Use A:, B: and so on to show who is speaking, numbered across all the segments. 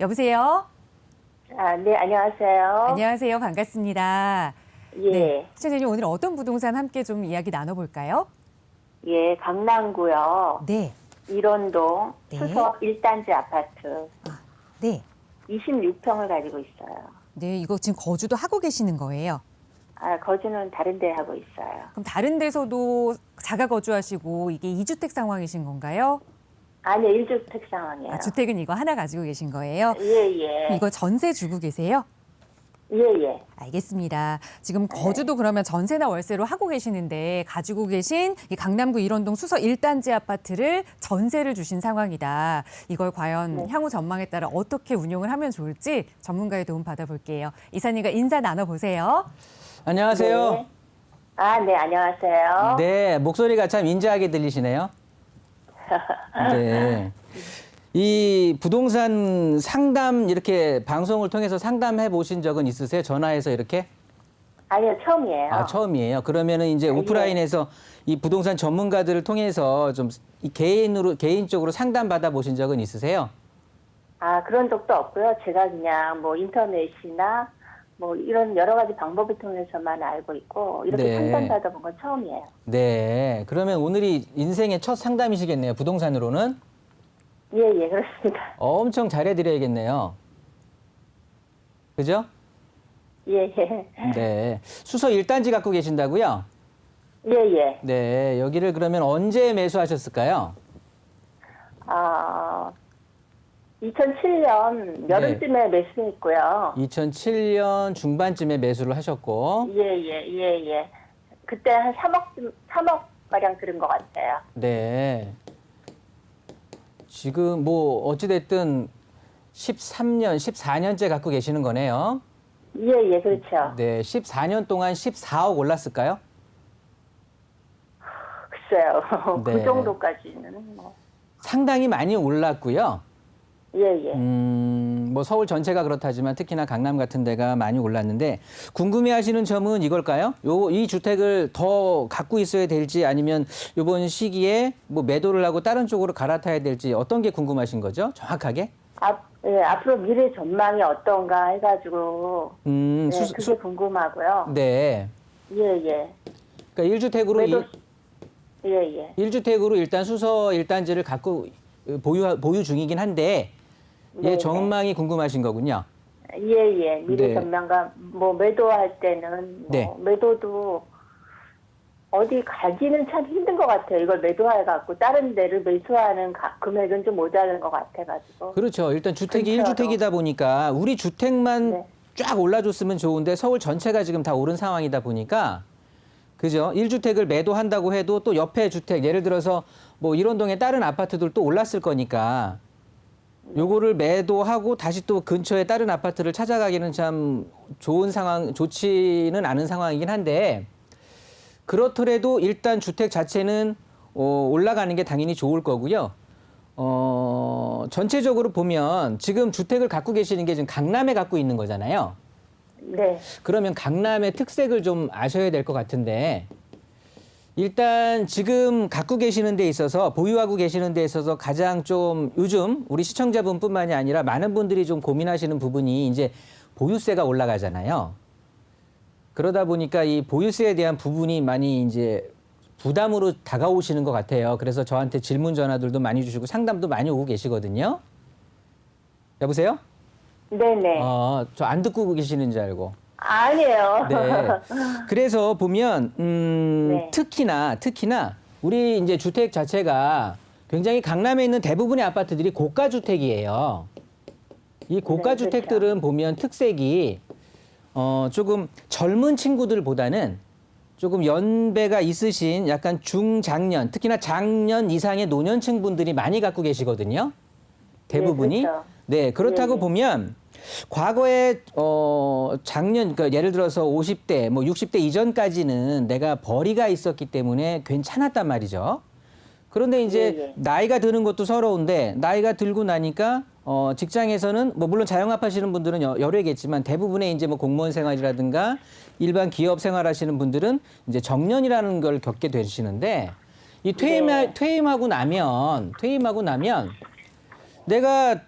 A: 여보세요?
B: 네, 안녕하세요.
A: 안녕하세요. 반갑습니다.
B: 예,
A: 네. 시청자님 오늘 어떤 부동산 함께 좀 이야기 나눠볼까요?
B: 예, 강남구요.
A: 네.
B: 일원동
A: 네.
B: 수석 1단지 아파트
A: 네.
B: 26평을 가지고 있어요.
A: 네, 이거 지금 거주도 하고 계시는 거예요.
B: 거주는 다른 데 하고 있어요.
A: 그럼 다른 데서도 자가 거주하시고 이게 2주택 상황이신 건가요?
B: 아니, 1주택 상황이에요.
A: 주택은 이거 하나 가지고 계신 거예요?
B: 예, 예.
A: 이거 전세 주고 계세요?
B: 예, 예.
A: 알겠습니다. 지금 거주도 그러면 전세나 월세로 하고 계시는데 가지고 계신 이 강남구 일원동 수서 1단지 아파트를 전세를 주신 상황이다. 이걸 과연 향후 전망에 따라 어떻게 운용을 하면 좋을지 전문가의 도움 받아볼게요. 이사님과 인사 나눠보세요.
C: 안녕하세요.
B: 네. 네, 안녕하세요.
C: 네, 목소리가 참 인자하게 들리시네요. 네. 이 부동산 상담 이렇게 방송을 통해서 상담해 보신 적은 있으세요? 전화해서 이렇게?
B: 아니요, 처음이에요.
C: 처음이에요. 그러면은 이제 오프라인에서 이 부동산 전문가들을 통해서 좀 이 개인적으로 상담 받아 보신 적은 있으세요?
B: 그런 적도 없고요. 제가 그냥 뭐 인터넷이나 뭐 이런 여러 가지 방법을 통해서만 알고 있고 이렇게
C: 네.
B: 상담 받아본 건 처음이에요.
C: 네. 그러면 오늘이 인생의 첫 상담이시겠네요. 부동산으로는.
B: 예, 예, 그렇습니다.
C: 엄청 잘해드려야겠네요. 그죠?
B: 예, 예.
C: 네. 수서 1단지 갖고 계신다고요?
B: 예, 예.
C: 네. 여기를 그러면 언제 매수하셨을까요?
B: 2007년 여름쯤에 매수했고요.
C: 2007년 중반쯤에 매수를 하셨고.
B: 예, 예, 예, 예. 그때 한 3억 가량 들은 것 같아요.
C: 네. 지금 뭐 어찌됐든 13년, 14년째 갖고 계시는 거네요.
B: 예, 예, 그렇죠.
C: 네. 14년 동안 14억 올랐을까요?
B: 글쎄요.
C: 네.
B: 그 정도까지는 뭐.
C: 상당히 많이 올랐고요.
B: 예, 예.
C: 뭐 서울 전체가 그렇다지만 특히나 강남 같은 데가 많이 올랐는데 궁금해하시는 점은 이걸까요? 이 주택을 더 갖고 있어야 될지 아니면 이번 시기에 뭐 매도를 하고 다른 쪽으로 갈아타야 될지 어떤 게 궁금하신 거죠? 정확하게?
B: 예, 앞으로 미래 전망이 어떤가 해가지고 네, 그게 궁금하고요.
C: 네.
B: 예, 예.
C: 그러니까 1주택으로
B: 예, 예.
C: 1주택으로 일단 수서 1단지를 갖고 보유 중이긴 한데
B: 네,
C: 전망이 궁금하신 거군요.
B: 예, 예. 미래
C: 네.
B: 전망과 뭐 매도할 때는 뭐
C: 네.
B: 매도도 어디 가기는 참 힘든 것 같아요. 이걸 매도해갖고 다른 데를 매수하는 금액은 좀 모자란 것 같아가지고.
C: 그렇죠. 일단 주택이
B: 근처로.
C: 1주택이다 보니까 우리 주택만
B: 네.
C: 쫙 올라줬으면 좋은데 서울 전체가 지금 다 오른 상황이다 보니까 그죠? 1주택을 매도한다고 해도 또 옆에 주택 예를 들어서 뭐 일원동에 다른 아파트들 또 올랐을 거니까 요거를 매도하고 다시 또 근처에 다른 아파트를 찾아가기는 참 좋지는 않은 상황이긴 한데 그렇더라도 일단 주택 자체는 올라가는 게 당연히 좋을 거고요. 전체적으로 보면 지금 주택을 갖고 계시는 게 지금 강남에 갖고 있는 거잖아요.
B: 네.
C: 그러면 강남의 특색을 좀 아셔야 될 것 같은데 일단 지금 갖고 계시는 데 있어서 보유하고 계시는 데 있어서 가장 좀 요즘 우리 시청자분뿐만이 아니라 많은 분들이 좀 고민하시는 부분이 이제 보유세가 올라가잖아요. 그러다 보니까 이 보유세에 대한 부분이 많이 이제 부담으로 다가오시는 것 같아요. 그래서 저한테 질문 전화들도 많이 주시고 상담도 많이 오고 계시거든요. 여보세요?
B: 네네.
C: 저 안 듣고 계시는 줄 알고.
B: 아니에요.
C: 네. 그래서 보면
B: 네.
C: 특히나 우리 이제 주택 자체가 굉장히 강남에 있는 대부분의 아파트들이 고가 주택이에요. 이 고가
B: 네,
C: 주택들은
B: 그렇죠.
C: 보면 특색이 조금 젊은 친구들보다는 조금 연배가 있으신 약간 중장년, 특히나 장년 이상의 노년층 분들이 많이 갖고 계시거든요. 대부분이.
B: 그렇죠.
C: 네, 그렇다고
B: 네.
C: 보면 과거에 작년 그러니까 예를 들어서 50대, 뭐 60대 이전까지는 내가 벌이가 있었기 때문에 괜찮았단 말이죠. 그런데 이제
B: 예, 예.
C: 나이가 드는 것도 서러운데 나이가 들고 나니까 직장에서는 뭐 물론 자영업하시는 분들은 여러겠지만 대부분의 이제 뭐 공무원 생활이라든가 일반 기업 생활하시는 분들은 이제 정년이라는 걸 겪게 되시는데 이 퇴임하고 나면 내가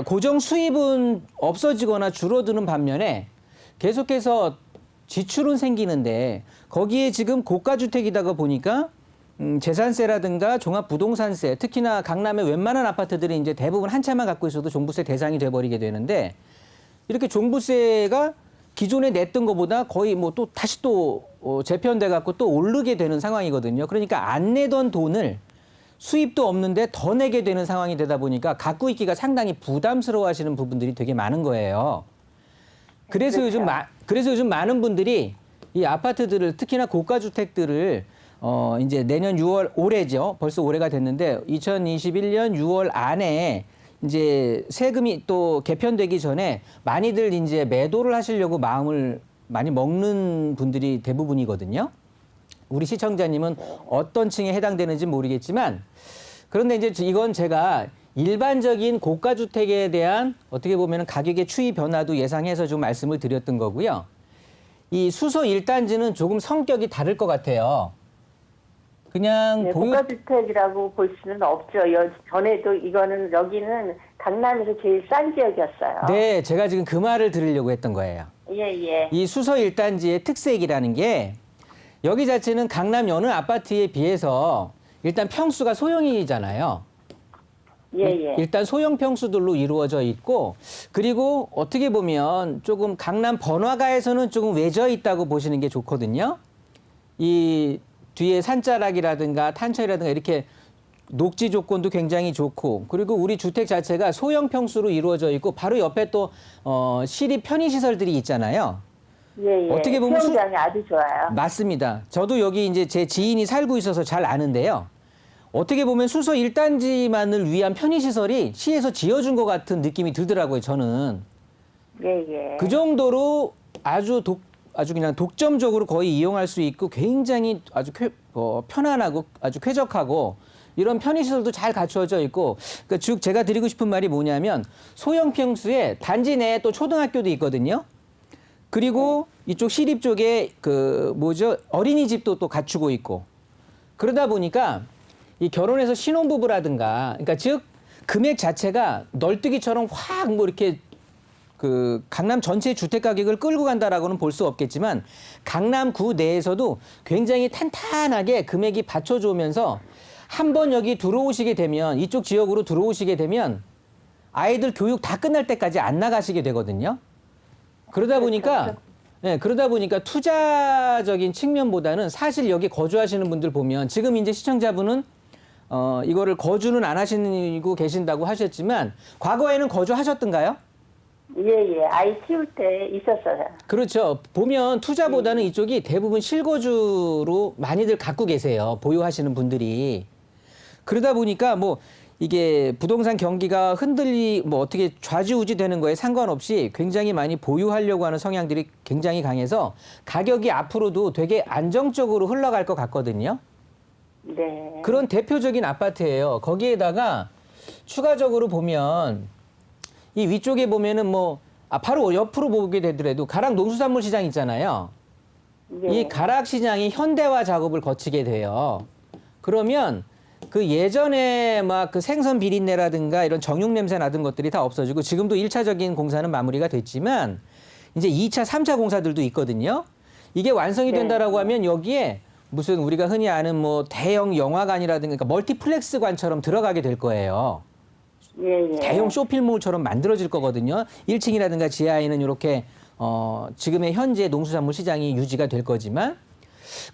C: 고정 수입은 없어지거나 줄어드는 반면에 계속해서 지출은 생기는데 거기에 지금 고가주택이다가 보니까 재산세라든가 종합부동산세, 특히나 강남의 웬만한 아파트들이 이제 대부분 한 채만 갖고 있어도 종부세 대상이 돼버리게 되는데 이렇게 종부세가 기존에 냈던 것보다 거의 뭐 또 다시 또 재편돼 갖고 또 오르게 되는 상황이거든요. 그러니까 안 내던 돈을 수입도 없는데 더 내게 되는 상황이 되다 보니까 갖고 있기가 상당히 부담스러워하시는 부분들이 되게 많은 거예요. 그래서 요즘 많은 분들이 이 아파트들을 특히나 고가 주택들을 이제 내년 6월 올해죠. 벌써 올해가 됐는데 2021년 6월 안에 이제 세금이 또 개편되기 전에 많이들 이제 매도를 하시려고 마음을 많이 먹는 분들이 대부분이거든요. 우리 시청자님은 어떤 층에 해당되는지 모르겠지만 그런데 이제 이건 제가 일반적인 고가 주택에 대한 어떻게 보면 가격의 추이 변화도 예상해서 좀 말씀을 드렸던 거고요. 이 수소 1단지는 조금 성격이 다를 것 같아요. 그냥
B: 네, 고가주택이라고 볼 수는 없죠. 전에도 여기는 강남에서 제일 싼 지역이었어요.
C: 네, 제가 지금 그 말을 들으려고 했던 거예요.
B: 예.
C: 이 수소 1단지의 특색이라는 게 여기 자체는 강남 여느 아파트에 비해서 일단 평수가 소형이잖아요.
B: 예.
C: 일단 소형 평수들로 이루어져 있고 그리고 어떻게 보면 조금 강남 번화가에서는 조금 외져 있다고 보시는 게 좋거든요. 이 뒤에 산자락이라든가 탄천이라든가 이렇게 녹지 조건도 굉장히 좋고 그리고 우리 주택 자체가 소형 평수로 이루어져 있고 바로 옆에 또 시립 편의시설들이 있잖아요.
B: 예.
C: 어떻게 보면
B: 수영장이 아주 좋아요.
C: 맞습니다. 저도 여기 이제 제 지인이 살고 있어서 잘 아는데요. 어떻게 보면 수소 1단지만을 위한 편의시설이 시에서 지어준 것 같은 느낌이 들더라고요, 저는.
B: 예.
C: 그 정도로 아주 그냥 독점적으로 거의 이용할 수 있고 굉장히 아주 편안하고 아주 쾌적하고 이런 편의시설도 잘 갖추어져 있고 그러니까 즉 제가 드리고 싶은 말이 뭐냐면 소형 평수에 단지 내에 또 초등학교도 있거든요. 그리고 이쪽 시립 쪽에 어린이집도 또 갖추고 있고 그러다 보니까 이 결혼해서 신혼부부라든가 그러니까 즉 금액 자체가 널뛰기처럼 확 뭐 이렇게 강남 전체 주택 가격을 끌고 간다라고는 볼 수 없겠지만 강남구 내에서도 굉장히 탄탄하게 금액이 받쳐주면서 한번 여기 들어오시게 되면 이쪽 지역으로 들어오시게 되면 아이들 교육 다 끝날 때까지 안 나가시게 되거든요. 그러다 보니까 투자적인 측면보다는 사실 여기 거주하시는 분들 보면 지금 이제 시청자분은 이거를 거주는 안 하시고 계신다고 하셨지만 과거에는 거주하셨던가요?
B: 예. 아이 키울 때 있었어요.
C: 그렇죠. 보면 투자보다는 이쪽이 대부분 실거주로 많이들 갖고 계세요. 보유하시는 분들이. 그러다 보니까 뭐 이게 부동산 경기가 어떻게 좌지우지 되는 거에 상관없이 굉장히 많이 보유하려고 하는 성향들이 굉장히 강해서 가격이 앞으로도 되게 안정적으로 흘러갈 것 같거든요.
B: 네.
C: 그런 대표적인 아파트예요. 거기에다가 추가적으로 보면 이 위쪽에 보면은 바로 옆으로 보게 되더라도 가락 농수산물 시장 있잖아요.
B: 예.
C: 이 가락 시장이 현대화 작업을 거치게 돼요. 그러면 그 예전에 막 그 생선 비린내라든가 이런 정육 냄새 나던 것들이 다 없어지고 지금도 1차적인 공사는 마무리가 됐지만 이제 2차, 3차 공사들도 있거든요. 이게 완성이 된다라고 하면 여기에 무슨 우리가 흔히 아는 대형 영화관이라든가 그러니까 멀티플렉스관처럼 들어가게 될 거예요.
B: 예.
C: 대형 쇼핑몰처럼 만들어질 거거든요. 1층이라든가 지하에는 이렇게 지금의 현재 농수산물 시장이 유지가 될 거지만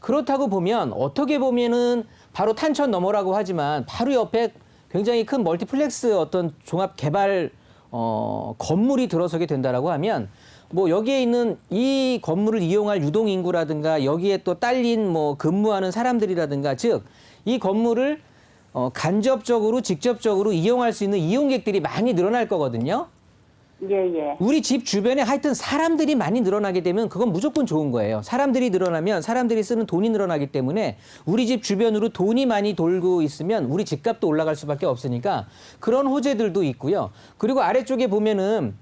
C: 그렇다고 보면 어떻게 보면은 바로 탄천 너머라고 하지만 바로 옆에 굉장히 큰 멀티플렉스 어떤 종합 개발 건물이 들어서게 된다라고 하면 여기에 있는 이 건물을 이용할 유동 인구라든가 여기에 또 딸린 근무하는 사람들이라든가 즉 이 건물을 간접적으로 직접적으로 이용할 수 있는 이용객들이 많이 늘어날 거거든요.
B: 예.
C: 우리 집 주변에 하여튼 사람들이 많이 늘어나게 되면 그건 무조건 좋은 거예요. 사람들이 늘어나면 사람들이 쓰는 돈이 늘어나기 때문에 우리 집 주변으로 돈이 많이 돌고 있으면 우리 집값도 올라갈 수밖에 없으니까 그런 호재들도 있고요. 그리고 아래쪽에 보면은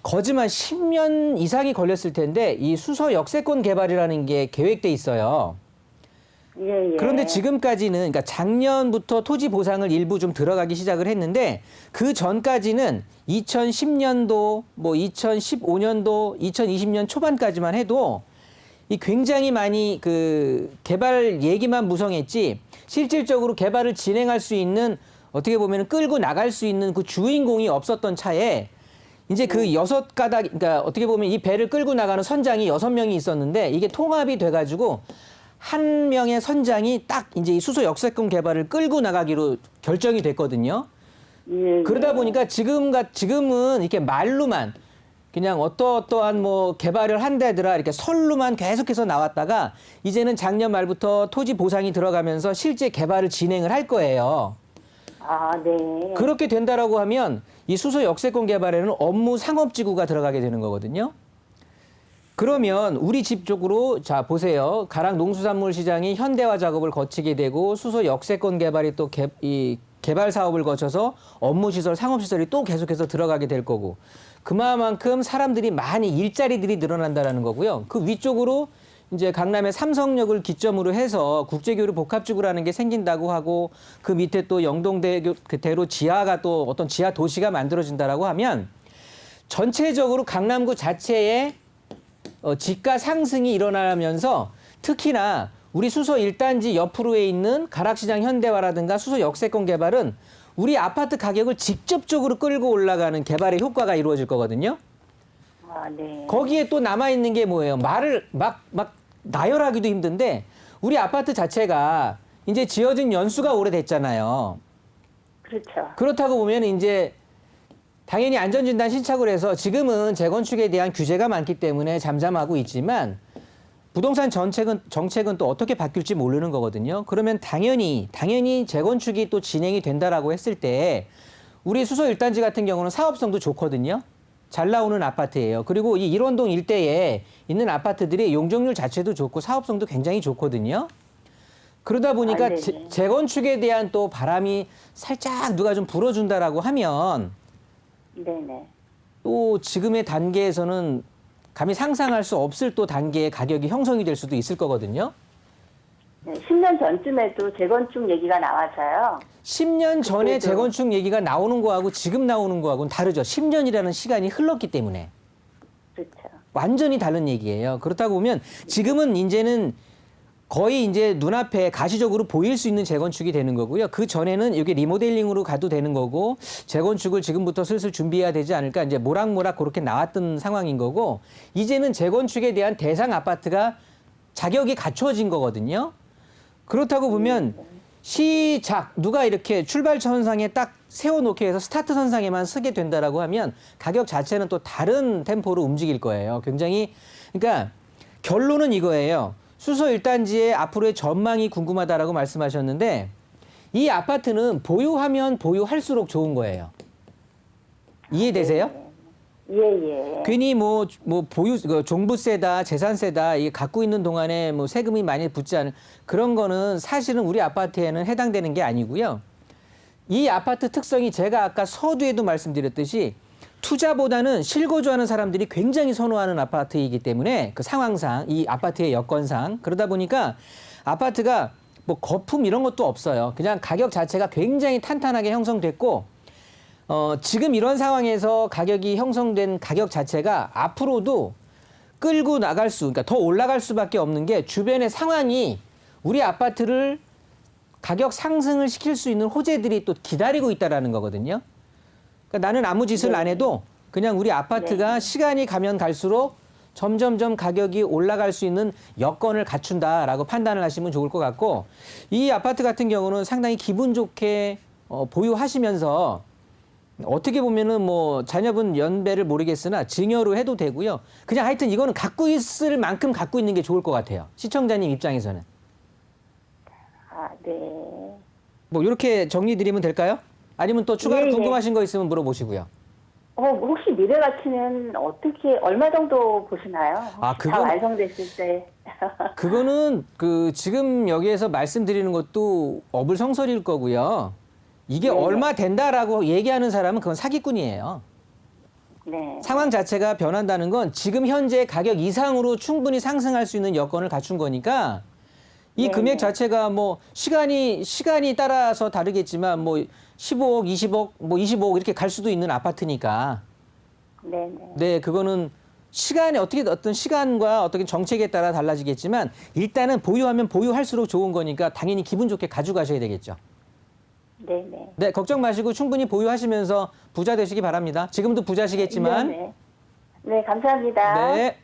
C: 거짓말 10년 이상이 걸렸을 텐데 이 수서 역세권 개발이라는 게 계획돼 있어요.
B: 예, 예.
C: 그런데 지금까지는 그러니까 작년부터 토지 보상을 일부 좀 들어가기 시작을 했는데 그 전까지는 2010년도, 뭐 2015년도, 2020년 초반까지만 해도 이 굉장히 많이 그 개발 얘기만 무성했지 실질적으로 개발을 진행할 수 있는 어떻게 보면 끌고 나갈 수 있는 그 주인공이 없었던 차에 이제 그 6가닥, 그러니까 어떻게 보면 이 배를 끌고 나가는 선장이 6명이 있었는데 이게 통합이 돼가지고 한 명의 선장이 딱 이제 이 수소 역세권 개발을 끌고 나가기로 결정이 됐거든요.
B: 예,
C: 그러다
B: 예.
C: 보니까 지금은 이렇게 말로만 그냥 어떠한 뭐 개발을 한다더라 이렇게 설로만 계속해서 나왔다가 이제는 작년 말부터 토지 보상이 들어가면서 실제 개발을 진행을 할 거예요.
B: 아, 네.
C: 그렇게 된다라고 하면 이 수소 역세권 개발에는 업무 상업지구가 들어가게 되는 거거든요. 그러면 우리 집 쪽으로 자 보세요. 가락 농수산물 시장이 현대화 작업을 거치게 되고 수소 역세권 개발이 또 이 개발 사업을 거쳐서 업무 시설, 상업 시설이 또 계속해서 들어가게 될 거고 그만큼 사람들이 많이 일자리들이 늘어난다라는 거고요. 그 위쪽으로 이제 강남의 삼성역을 기점으로 해서 국제교류 복합지구라는 게 생긴다고 하고 그 밑에 또 영동대로 지하가 또 어떤 지하 도시가 만들어진다라고 하면 전체적으로 강남구 자체에 지가 상승이 일어나면서 특히나 우리 수소 1단지 옆으로에 있는 가락시장 현대화라든가 수소 역세권 개발은 우리 아파트 가격을 직접적으로 끌고 올라가는 개발의 효과가 이루어질 거거든요.
B: 아, 네.
C: 거기에 또 남아있는 게 뭐예요? 말을 막 나열하기도 힘든데 우리 아파트 자체가 이제 지어진 연수가 오래됐잖아요.
B: 그렇죠.
C: 그렇다고 보면 이제 당연히 안전진단 신착을 해서 지금은 재건축에 대한 규제가 많기 때문에 잠잠하고 있지만 부동산 정책은 또 어떻게 바뀔지 모르는 거거든요. 그러면 당연히 재건축이 또 진행이 된다라고 했을 때 우리 수소 1단지 같은 경우는 사업성도 좋거든요. 잘 나오는 아파트예요. 그리고 이 일원동 일대에 있는 아파트들이 용적률 자체도 좋고 사업성도 굉장히 좋거든요. 그러다 보니까
B: 아, 네네.
C: 재건축에 대한 또 바람이 살짝 누가 좀 불어준다라고 하면
B: 네네.
C: 또 지금의 단계에서는 감히 상상할 수 없을 또 단계의 가격이 형성이 될 수도 있을 거거든요.
B: 네, 10년 전쯤에도 재건축 얘기가 나와서요.
C: 10년 전에
B: 그때도-
C: 재건축 얘기가 나오는 거하고 지금 나오는 거하고는 다르죠. 10년이라는 시간이 흘렀기 때문에.
B: 그렇죠.
C: 완전히 다른 얘기예요. 그렇다고 보면 지금은 이제는 거의 이제 눈앞에 가시적으로 보일 수 있는 재건축이 되는 거고요. 그 전에는 이게 리모델링으로 가도 되는 거고 재건축을 지금부터 슬슬 준비해야 되지 않을까 이제 모락모락 그렇게 나왔던 상황인 거고 이제는 재건축에 대한 대상 아파트가 자격이 갖춰진 거거든요. 그렇다고 보면 시작 누가 이렇게 출발 선상에 딱 세워놓게 해서 스타트 선상에만 서게 된다라고 하면 가격 자체는 또 다른 템포로 움직일 거예요. 굉장히 그러니까 결론은 이거예요. 수소 1단지의 앞으로의 전망이 궁금하다라고 말씀하셨는데 이 아파트는 보유하면 보유할수록 좋은 거예요. 이해되세요?
B: 예, 예.
C: 괜히 뭐 보유 종부세다 재산세다 이게 갖고 있는 동안에 뭐 세금이 많이 붙지 않은 그런 거는 사실은 우리 아파트에는 해당되는 게 아니고요. 이 아파트 특성이 제가 아까 서두에도 말씀드렸듯이 투자보다는 실거주하는 사람들이 굉장히 선호하는 아파트이기 때문에 그 상황상 이 아파트의 여건상 그러다 보니까 아파트가 뭐 거품 이런 것도 없어요. 그냥 가격 자체가 굉장히 탄탄하게 형성됐고 지금 이런 상황에서 가격이 형성된 가격 자체가 앞으로도 끌고 나갈 그러니까 더 올라갈 수밖에 없는 게 주변의 상황이 우리 아파트를 가격 상승을 시킬 수 있는 호재들이 또 기다리고 있다라는 거거든요. 그러니까 나는 아무 짓을 안 해도 그냥 우리 아파트가 시간이 가면 갈수록 점점점 가격이 올라갈 수 있는 여건을 갖춘다라고 판단을 하시면 좋을 것 같고 이 아파트 같은 경우는 상당히 기분 좋게 보유하시면서 어떻게 보면은 뭐 자녀분 연배를 모르겠으나 증여로 해도 되고요. 그냥 하여튼 이거는 갖고 있을 만큼 갖고 있는 게 좋을 것 같아요. 시청자님 입장에서는.
B: 아, 네.
C: 뭐 이렇게 정리 드리면 될까요? 아니면 또 추가로
B: 네, 네.
C: 궁금하신 거 있으면 물어보시고요.
B: 혹시 미래 가치는 어떻게 얼마 정도 보시나요?
C: 아,
B: 다 완성됐을 때.
C: 그거는 그 지금 여기에서 말씀드리는 것도 어불성설일 거고요. 이게
B: 네.
C: 얼마 된다라고 얘기하는 사람은 그건 사기꾼이에요.
B: 네.
C: 상황 자체가 변한다는 건 지금 현재 가격 이상으로 충분히 상승할 수 있는 여건을 갖춘 거니까 이
B: 네,
C: 금액
B: 네.
C: 자체가 뭐 시간이 따라서 다르겠지만 뭐 15억, 20억, 뭐 25억 이렇게 갈 수도 있는 아파트니까.
B: 네네.
C: 네, 그거는 시간에 어떤 시간과 어떻게 정책에 따라 달라지겠지만 일단은 보유하면 보유할수록 좋은 거니까 당연히 기분 좋게 가져가셔야 되겠죠.
B: 네네.
C: 네, 걱정 마시고 충분히 보유하시면서 부자 되시기 바랍니다. 지금도 부자시겠지만.
B: 네, 감사합니다.
C: 네.